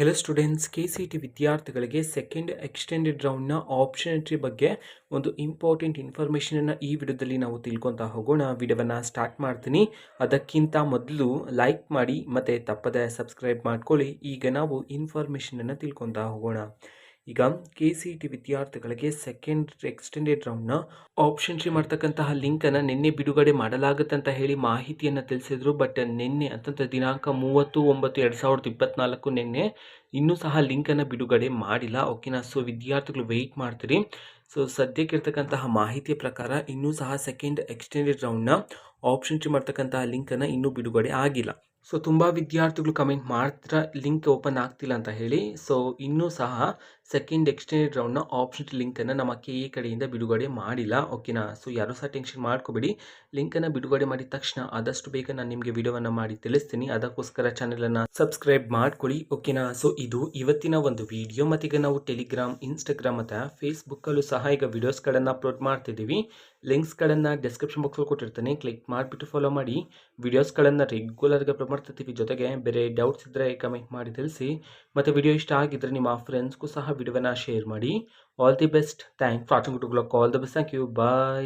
Hello students, KCET ವಿದ್ಯಾರ್ಥಿಗಳಿಗೆ second extended ರೌಂಡ್ನ ಆಪ್ಷನರಿ ಬಗ್ಗೆ ಒಂದು ಇಂಪಾರ್ಟೆಂಟ್ ಇನ್ಫಾರ್ಮೇಷನನ್ನು ಈ ವಿಡಿಯೋದಲ್ಲಿ ನಾವು ತಿಳ್ಕೊತಾ ಹೋಗೋಣ. ವಿಡಿಯೋವನ್ನು ಸ್ಟಾರ್ಟ್ ಮಾಡ್ತೀನಿ. ಅದಕ್ಕಿಂತ ಮೊದಲು ಲೈಕ್ ಮಾಡಿ ಮತ್ತು ತಪ್ಪದೆ ಸಬ್ಸ್ಕ್ರೈಬ್ ಮಾಡ್ಕೊಳ್ಳಿ. ಈಗ ನಾವು ಇನ್ಫಾರ್ಮೇಷನನ್ನು ತಿಳ್ಕೊತಾ ಹೋಗೋಣ. ಈಗ KCET ವಿದ್ಯಾರ್ಥಿಗಳಿಗೆ ಸೆಕೆಂಡ್ ಎಕ್ಸ್ಟೆಂಡೆಡ್ ರೌಂಡ್ನ ಆಪ್ಷನ್ರಿ ಮಾಡ್ತಕ್ಕಂತಹ ಲಿಂಕನ್ನು ನಿನ್ನೆ ಬಿಡುಗಡೆ ಮಾಡಲಾಗುತ್ತೆ ಅಂತ ಹೇಳಿ ಮಾಹಿತಿಯನ್ನು ತಿಳಿಸಿದ್ರು. ಬಟ್ ನಿನ್ನೆ ಅಂತಂದರೆ ದಿನಾಂಕ 30/9/2024 ನಿನ್ನೆ ಇನ್ನೂ ಸಹ ಲಿಂಕನ್ನು ಬಿಡುಗಡೆ ಮಾಡಿಲ್ಲ. ಓಕೆನಾ. ಸೊ ವಿದ್ಯಾರ್ಥಿಗಳು ವೆಯ್ಟ್ ಮಾಡ್ತೀರಿ. ಸೊ ಸದ್ಯಕ್ಕಿರ್ತಕ್ಕಂತಹ ಮಾಹಿತಿಯ ಪ್ರಕಾರ ಇನ್ನೂ ಸಹ ಸೆಕೆಂಡ್ ಎಕ್ಸ್ಟೆಂಡೆಡ್ ರೌಂಡ್ನ ಆಪ್ಷನ್ರಿ ಮಾಡ್ತಕ್ಕಂತಹ ಲಿಂಕನ್ನು ಇನ್ನೂ ಬಿಡುಗಡೆ ಆಗಿಲ್ಲ. ಸೊ ತುಂಬ ವಿದ್ಯಾರ್ಥಿಗಳು ಕಮೆಂಟ್ ಮಾಡ್ತಿರ ಲಿಂಕ್ ಓಪನ್ ಆಗ್ತಿಲ್ಲ ಅಂತ ಹೇಳಿ. ಸೊ ಇನ್ನೂ ಸಹ ಸೆಕೆಂಡ್ ಎಕ್ಸ್ಟೆಂಡೆಡ್ ರೌಂಡ್ನ ಆಪ್ಷನ್ ಲಿಂಕನ್ನು ನಮ್ಮ KE ಕಡೆಯಿಂದ ಬಿಡುಗಡೆ ಮಾಡಿಲ್ಲ. ಓಕೆನಾ. ಸೊ ಯಾರೂ ಸಹ ಟೆನ್ಷನ್ ಮಾಡ್ಕೋಬೇಡಿ. ಲಿಂಕನ್ನು ಬಿಡುಗಡೆ ಮಾಡಿದ ತಕ್ಷಣ ಆದಷ್ಟು ಬೇಗ ನಾನು ನಿಮಗೆ ವಿಡಿಯೋವನ್ನು ಮಾಡಿ ತಿಳಿಸ್ತೀನಿ. ಅದಕ್ಕೋಸ್ಕರ ಚಾನಲನ್ನು ಸಬ್ಸ್ಕ್ರೈಬ್ ಮಾಡ್ಕೊಳ್ಳಿ. ಓಕೆನಾ. ಸೊ ಇದು ಇವತ್ತಿನ ಒಂದು ವಿಡಿಯೋ. ಮತ್ತೀಗ ನಾವು ಟೆಲಿಗ್ರಾಮ್, ಇನ್ಸ್ಟಾಗ್ರಾಮ್ ಮತ್ತು ಫೇಸ್ಬುಕ್ಕಲ್ಲೂ ಸಹ ಈಗ ವಿಡಿಯೋಸ್ಗಳನ್ನು ಅಪ್ಲೋಡ್ ಮಾಡ್ತಿದ್ದೀವಿ. ಲಿಂಕ್ಸ್ಗಳನ್ನು ಡಿಸ್ಕ್ರಿಪ್ಷನ್ ಬಾಕ್ಸಲ್ಲಿ ಕೊಟ್ಟಿರ್ತೀನಿ. ಕ್ಲಿಕ್ ಮಾಡಿಬಿಟ್ಟು ಫಾಲೋ ಮಾಡಿ. ವಿಡಿಯೋಸ್ಗಳನ್ನು ರೆಗ್ಯುಲರ್ಗೆ ಅಪ್ಲೋಡ್ ಮಾಡ್ತಿರ್ತೀವಿ. ಜೊತೆಗೆ ಬೇರೆ ಡೌಟ್ಸ್ ಇದ್ದರೆ ಕಮೆಂಟ್ ಮಾಡಿ ತಿಳಿಸಿ. ಮತ್ತು ವಿಡಿಯೋ ಇಷ್ಟ ಆಗಿದ್ದರೆ ನಿಮ್ಮ ಫ್ರೆಂಡ್ಸ್ಗೂ ಸಹ ವಿಡಿಯೋವನ್ನು ಶೇರ್ ಮಾಡಿ. All the best. Thank for watching. All the best. Thank you. Bye.